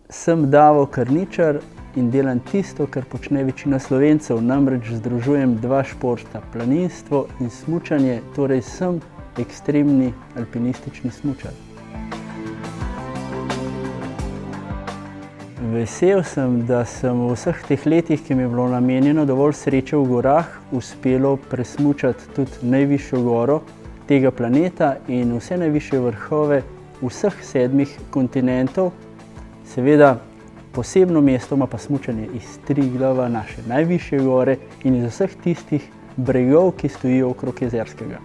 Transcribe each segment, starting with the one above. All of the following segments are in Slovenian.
Sem Davo Karničar in delam tisto, kar počne večina Slovencev, namreč združujem dva športa, planinstvo in smučanje, torej sem ekstremni alpinistični smučar. Vesel sem, da sem v vseh teh letih, ki mi je bilo namenjeno dovolj sreče v gorah, uspelo presmučati tudi najvišjo goro tega planeta in vse najvišje vrhove vseh 7 kontinentov. Seveda, posebno mesto ima pa smučanje iz Triglava, naše najvišje gore in iz vseh tistih bregov, ki stojijo okrog Jezerskega.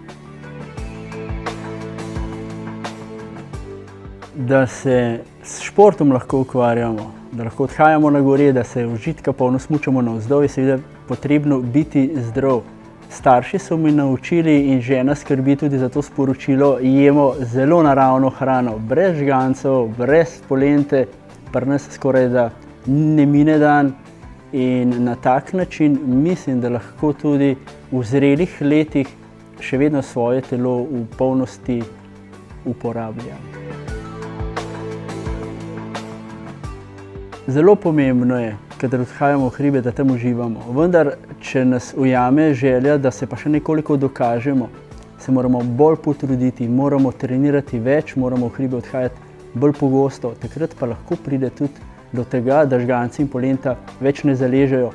Da se s športom lahko ukvarjamo, da lahko odhajamo na gore, da se užitka polno smučamo navzdol, je seveda potrebno biti zdrav. Starši so mi naučili in žena skrbi tudi za to sporočilo, jemo zelo naravno hrano, brez žgancev, brez polente, pri nas skoraj da ne mine dan in na tak način mislim, da lahko tudi v zrelih letih še vedno svoje telo v polnosti uporablja. Zelo pomembno je, kadar odhajamo v hribe, da tam uživamo, vendar če nas ujame želja, da se pa še nekoliko dokažemo, se moramo bolj potruditi, moramo trenirati več, moramo v hribe odhajati bolj pogosto, takrat pa lahko pride tudi do tega, da žganci in polenta več ne zaležejo.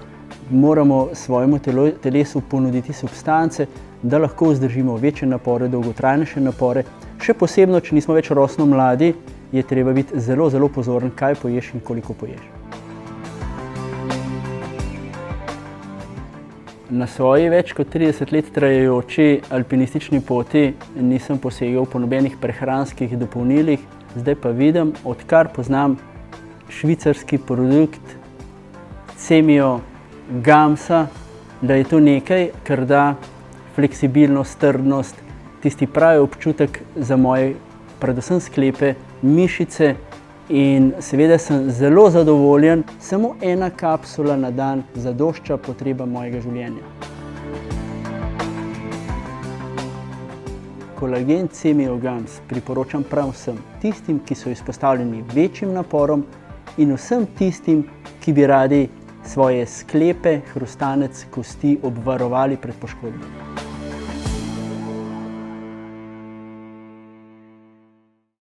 Moramo svojemu telesu ponuditi substance, da lahko vzdržimo večje napore, dolgotrajnejše napore. Še posebno, če nismo več rosno mladi, je treba biti zelo, zelo pozoren, kaj poješ in koliko poješ. Na svoji več kot 30 let trajajoči alpinistični poti nisem posegal po nobenih prehranskih dopolnilih, zdaj pa vidim, odkar poznam švicarski produkt Cemio Gamsa, da je to nekaj, kar da fleksibilnost, trdnost, tisti pravi občutek za moje, predvsem sklepe, mišice in seveda sem zelo zadovoljen, samo ena kapsula na dan zadošča potrebam mojega življenja. Kolagen Cemio Gams priporočam prav vsem, tistim, ki so izpostavljeni večjim naporom in vsem tistim, ki bi radi svoje sklepe, hrustanec, kosti obvarovali pred poškodbo.